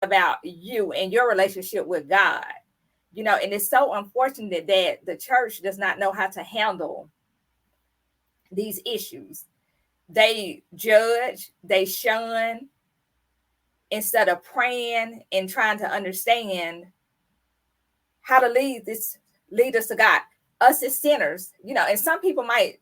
about you and your relationship with God. And it's so unfortunate that the church does not know how to handle these issues. They judge, they shun, instead of praying and trying to understand how to lead us to God. Us as sinners, and some people might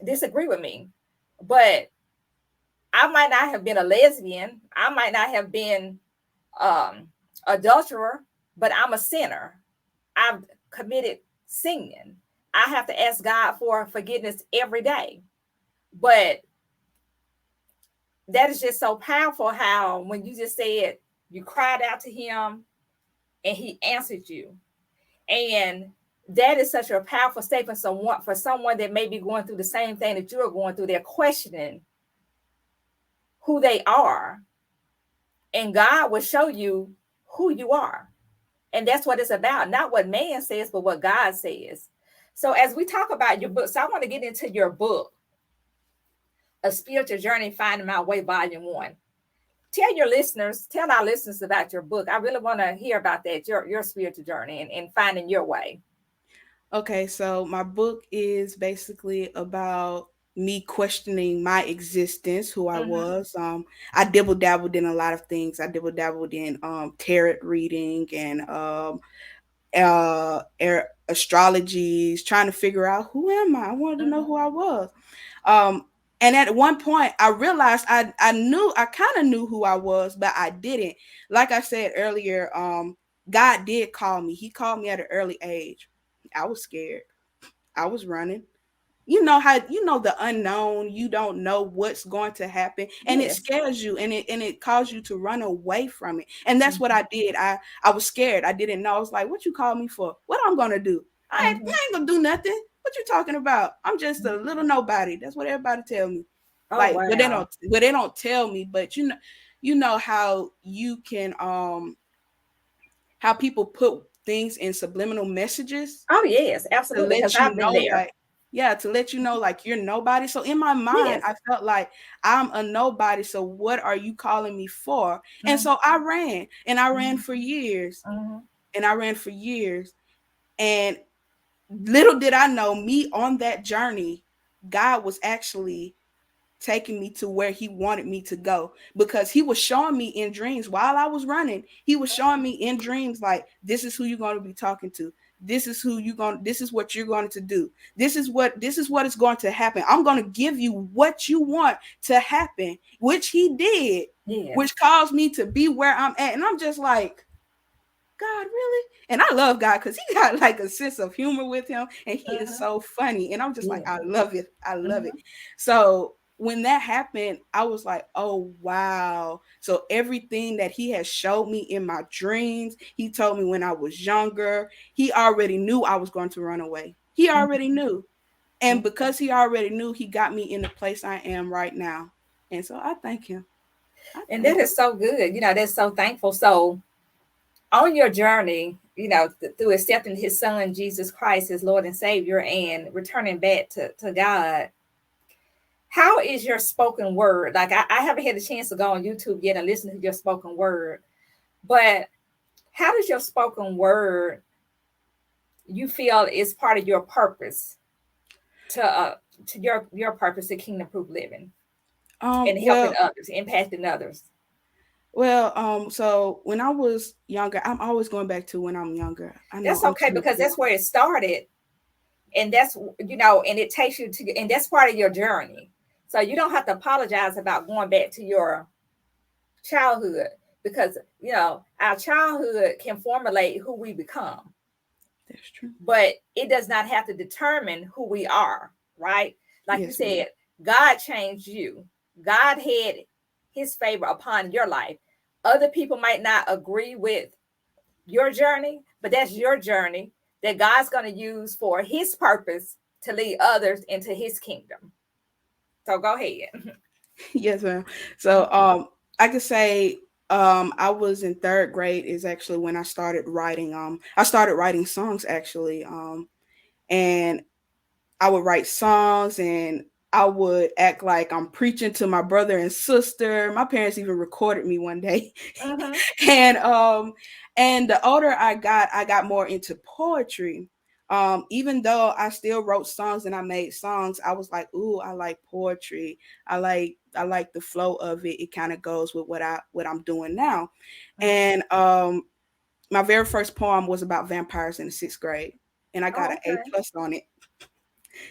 disagree with me, but I might not have been a lesbian. I might not have been um adulterer, but I'm a sinner. I've committed sin. I have to ask God for forgiveness every day. But that is just so powerful how when you just said you cried out to him and he answered you. And that is such a powerful statement for someone that may be going through the same thing that you're going through. They're questioning who they are. And God will show you who you are. And that's what it's about. Not what man says, but what God says. So as we talk about your book, so I want to get into your book, A Spiritual Journey, Finding My Way, Volume 1. Tell our listeners about your book. I really want to hear about that, your spiritual journey and finding your way. Okay, so my book is basically about me questioning my existence, who I Mm-hmm. was. I dibble dabbled in a lot of things. I dibble dabbled in tarot reading and astrologies, trying to figure out who am I. I wanted to know Mm-hmm. who I was. Um, and at one point, I realized I kind of knew who I was, but I didn't. Like I said earlier, God did call me. He called me at an early age. I was scared. I was running. You know how the unknown, you don't know what's going to happen, and it Yes. scares you, and it causes you to run away from it. And that's what Mm-hmm. I did. I was scared. I didn't know. I was like, what you call me for? What I'm gonna do? I Mm-hmm. ain't gonna do nothing. What you talking about? I'm just a little nobody. That's what everybody tell me. Oh, Like, wow. but they don't tell me. But you know how you can how people put things in subliminal messages Oh, yes, to absolutely. Because let you I've been know, there. like, yeah, to let you know like you're nobody. So in my mind Yes. I felt like I'm a nobody, so what are you calling me for? And Mm-hmm. so I ran, and I ran for years, Mm-hmm. and I ran for years. And little did I know, me on that journey, God was actually taking me to where he wanted me to go, because he was showing me in dreams while I was running. He was showing me in dreams like, this is who you're going to be talking to. This is what you're going to do. This is what is going to happen. I'm going to give you what you want to happen, which he did, Yes. which caused me to be where I'm at. And I'm just like, God, really? And I love God because he got like a sense of humor with him, and he is Mm-hmm. so funny. And I'm just like, Yeah. I love it. I love it. Mm-hmm. So when that happened, I was like, oh, wow. So everything that he has showed me in my dreams, he told me when I was younger, he already knew I was going to run away. He already knew. And because he already knew, he got me in the place I am right now. And so I thank him. I And thank that is so good. That's so thankful. So on your journey, through accepting his son, Jesus Christ, as Lord and Savior, and returning back to God, how is your spoken word? Like, I haven't had a chance to go on YouTube yet and listen to your spoken word, but how does your spoken word, you feel, is part of your purpose to your purpose to kingdom proof living you. and helping Well, others, impacting others? So when I was younger, I'm always going back to when I'm younger. I know That's I'm okay, because that's where it started, and that's, and it takes you to, and that's part of your journey. So you don't have to apologize about going back to your childhood, because our childhood can formulate who we become, that's true. but it does not have to determine who we are, right? Like you Yes, said, ma'am. God changed you. God had his favor upon your life. Other people might not agree with your journey, but that's your journey that God's going to use for his purpose to lead others into his kingdom. So go ahead. Yes, ma'am. So I could say I was in third grade is actually when I started writing. I started writing songs actually. And I would write songs, and I would act like I'm preaching to my brother and sister. My parents even recorded me one day. Mm-hmm. and and the older I got more into poetry. Even though I still wrote songs and I made songs, I was like, ooh, I like poetry. I like the flow of it. It kind of goes with what I'm doing now. Mm-hmm. And my very first poem was about vampires in the 6th grade, and I got Oh, an A okay. plus on it.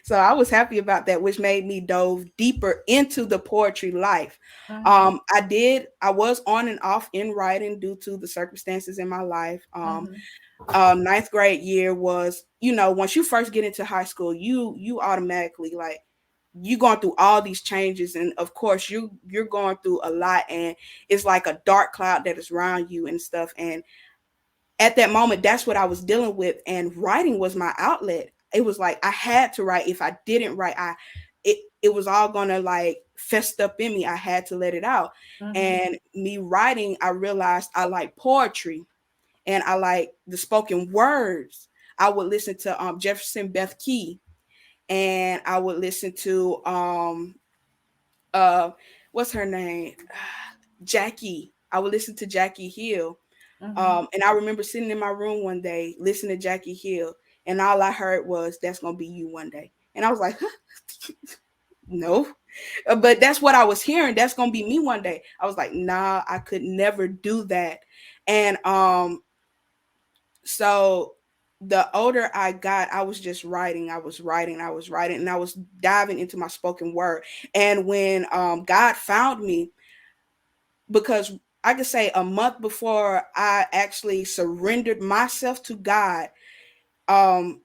So I was happy about that, which made me dove deeper into the poetry life. Mm-hmm. I was on and off in writing due to the circumstances in my life. Mm-hmm. Ninth grade year was, once you first get into high school, you automatically like you going through all these changes, and of course you're going through a lot, and it's like a dark cloud that is around you and stuff. And at that moment, that's what I was dealing with, and writing was my outlet. It was like I had to write. If I didn't write, it was all gonna like fest up in me. I had to let it out. Mm-hmm. And me writing, I realized I like poetry and I like the spoken words. I would listen to Jefferson Beth Key, and I would listen to uh what's her name? Jackie. I would listen to Jackie Hill. Mm-hmm. And I remember sitting in my room one day listening to Jackie Hill, and all I heard was, "That's gonna be you one day." And I was like, "No," but that's what I was hearing. That's gonna be me one day. I was like, "Nah, I could never do that." And so the older I got, I was just writing. I was writing, and I was diving into my spoken word. And when God found me, because I could say a month before I actually surrendered myself to God, um,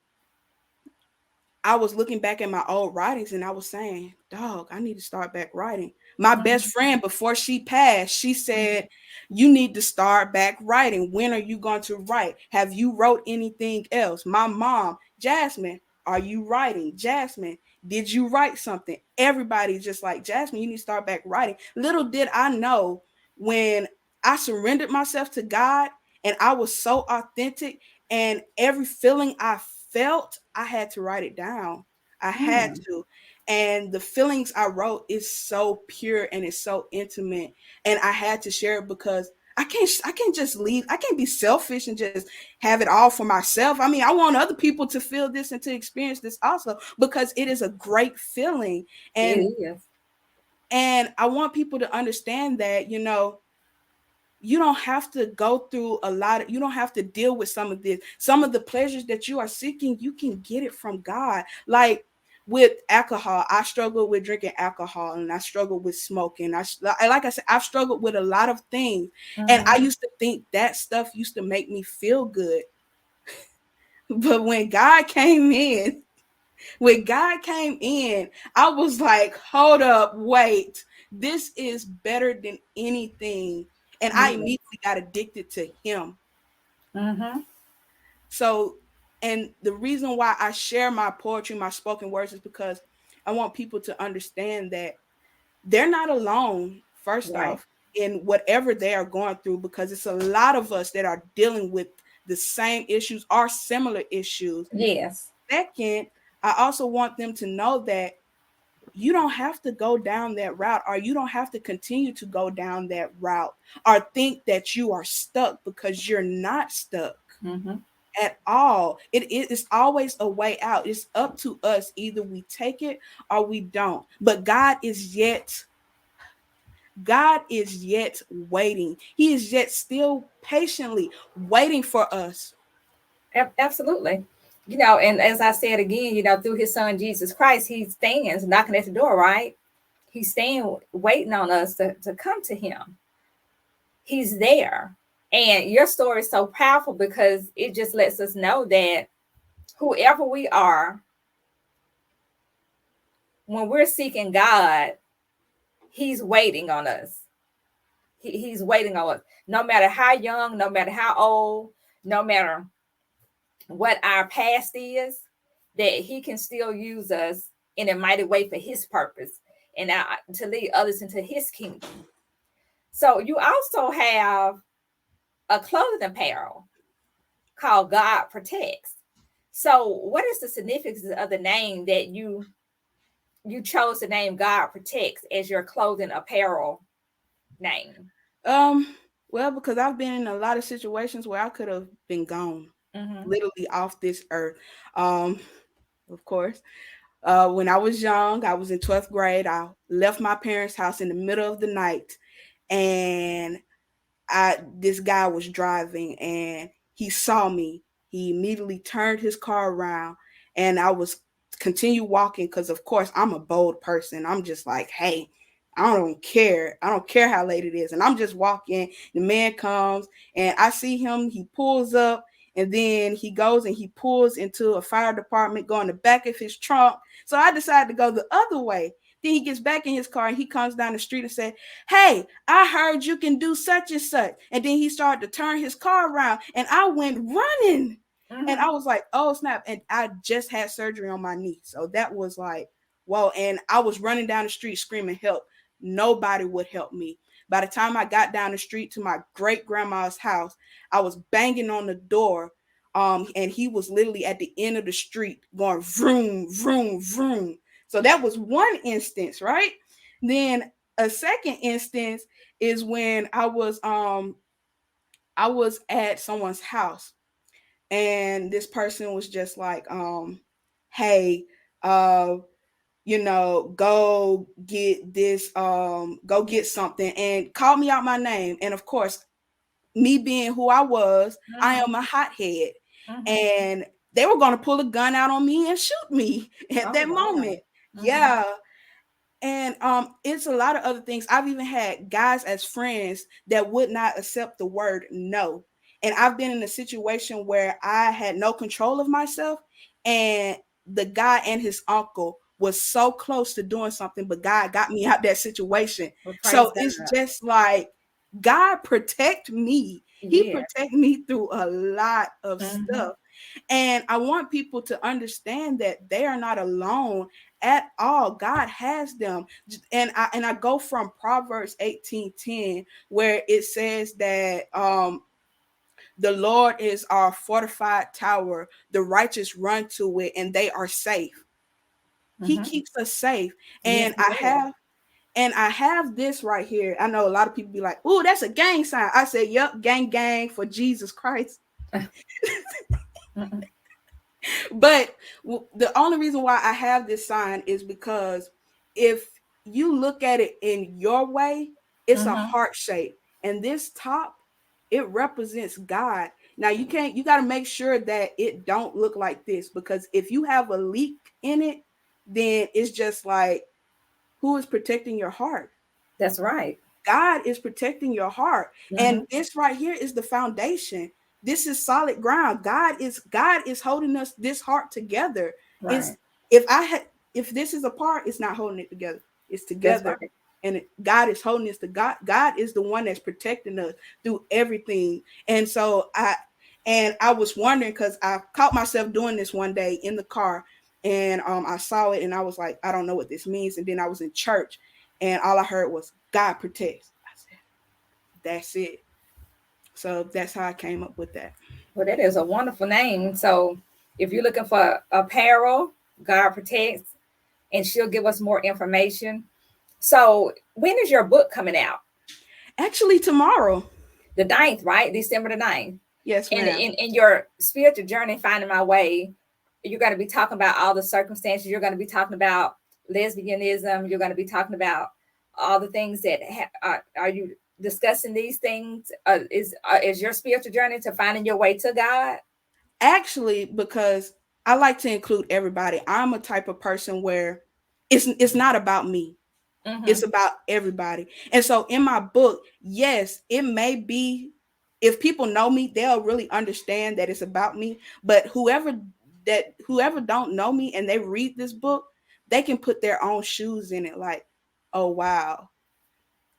I was looking back at my old writings and I was saying, dog, I need to start back writing. My best Mm-hmm. friend, before she passed, she said, you need to start back writing. When are you going to write? Have you wrote anything else? My mom, Jasmine, are you writing? Jasmine, did you write something? Everybody's just like, Jasmine, you need to start back writing. Little did I know, when I surrendered myself to God and I was so authentic, and every feeling I felt, I had to write it down. I had Mm-hmm. to. And the feelings I wrote is so pure and it's so intimate. And I had to share it because I can't just leave. I can't be selfish and just have it all for myself. I mean, I want other people to feel this and to experience this also, because it is a great feeling. And It is. I want people to understand that, you don't have to go through you don't have to deal with some of this. Some of the pleasures that you are seeking, you can get it from God. Like with alcohol, I struggled with drinking alcohol, and I struggled with smoking. Like I said, I've struggled with a lot of things. And I Mm-hmm. used to think that stuff used to make me feel good. But when God came in, I was like, hold up, wait. This is better than anything. And I Yeah. immediately got addicted to him. Mm-hmm. So, and the reason why I share my poetry, my spoken words, is because I want people to understand that they're not alone, first Right. off, in whatever they are going through, because it's a lot of us that are dealing with the same issues or similar issues. Yes. Second, I also want them to know that you don't have to go down that route, or you don't have to continue to go down that route, or think that you are stuck, because you're not stuck Mm-hmm. at all. It is always a way out. It's up to us. Either we take it or we don't. But God is yet waiting. He is yet still patiently waiting for us. Absolutely. And as I said again, through his son Jesus Christ, he stands knocking at the door, right? He's staying waiting on us to come to him. He's there. And your story is so powerful because it just lets us know that whoever we are, when we're seeking God, he's waiting on us. He's waiting on us. No matter how young, no matter how old, no matter what our past is, that he can still use us in a mighty way for his purpose and to lead others into his kingdom. So you also have a clothing apparel called God Protects. So what is the significance of the name that you you chose the name God Protects as your clothing apparel name? Um, well, because I've been in a lot of situations where I could have been gone, Mm-hmm. literally off this earth. Um, of course, when I was young, I was in 12th grade. I left my parents' house in the middle of the night, and I this guy was driving, and he saw me. He immediately turned his car around, and I was continue walking because of course I'm a bold person. I'm just like, hey, I don't care. I don't care how late it is. And I'm just walking. The man comes, and I see him. He pulls up, and then he goes and he pulls into a fire department, going the back of his trunk. So I decided to go the other way. Then he gets back in his car and he comes down the street and said, hey, I heard you can do such and such. And then he started to turn his car around, and I went running. And Mm-hmm. I was like, oh, snap. And I just had surgery on my knee. So that was like, whoa. And I was running down the street screaming, help. Nobody would help me. By the time I got down the street to my great grandma's house, I was banging on the door. And he was literally at the end of the street going vroom, vroom, vroom. So that was one instance, right? Then a second instance is when I was at someone's house, and this person was just like hey, uh go get this, go get something, and called me out my name. And of course, me being who I was, I Mm-hmm. am a hothead, Mm-hmm. and they were going to pull a gun out on me and shoot me at Oh that wow. moment. Mm-hmm. Yeah. And it's a lot of other things. I've even had guys as friends that would not accept the word no. And I've been in a situation where I had no control of myself, and the guy and his uncle was so close to doing something, but God got me out that situation. Well, praise So God. it's just like God protect me. He Yeah. protect me through a lot of Mm-hmm. stuff. And I want people to understand that they are not alone at all. God has them. And I go from Proverbs 18:10, where it says that the Lord is our fortified tower. The righteous run to it and they are safe. He Mm-hmm. keeps us safe. Yes, And he does. I have this right here. I know a lot of people be like, "Oh, that's a gang sign." I said, "Yep, gang gang for Jesus Christ." Mm-hmm. But the only reason why I have this sign is because if you look at it in your way, it's a Mm-hmm. heart shape. And this top, it represents God. Now you got to make sure that it don't look like this, because if you have a leak in it, then it's just like, who is protecting your heart? That's right. God is protecting your heart. Mm-hmm. And this right here is the foundation. This is solid ground. God is holding us this heart together. It's Right. if I had if this is apart, it's not holding it together. It's That's together. right. And God is holding us to God. God is the one that's protecting us through everything. And so I was wondering, because I caught myself doing this one day in the car, and I saw it and I was like, I don't know what this means. And then I was in church, and all I heard was God protects. I said, that's it. So that's how I came up with that. Well, that is a wonderful name. So if you're looking for apparel, God Protects, and she'll give us more information. So when is your book coming out? Actually, tomorrow. The ninth, right? December the ninth. Yes, And ma'am. in your spiritual journey, Finding My Way, you're going to be talking about all the circumstances. You're going to be talking about lesbianism. You're going to be talking about all the things that are you discussing these things? Is your spiritual journey to finding your way to God? Actually, because I like to include everybody. I'm a type of person where it's not about me. It's Mm-hmm. about everybody. And so in my book, yes, it may be, if people know me, they'll really understand that it's about me. But whoever don't know me and they read this book, they can put their own shoes in it, like, oh wow,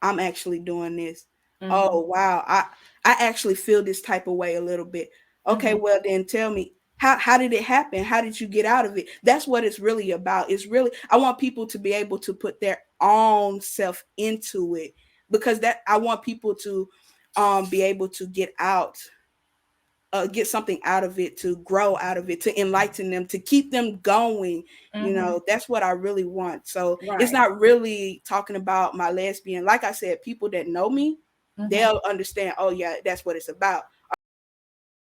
I'm actually doing this. Mm-hmm. Oh wow, I actually feel this type of way a little bit. Okay, Mm-hmm. well then tell me, how did it happen? How did you get out of it? That's what it's really about. It's really, I want people to be able to put their own self into it, because that I want people to be able to get out get something out of it, to grow out of it, to enlighten them, to keep them going. That's what I really want. So it's Right. not really talking about my lesbian. Like I said, people that know me, they'll understand, oh yeah, that's what it's about.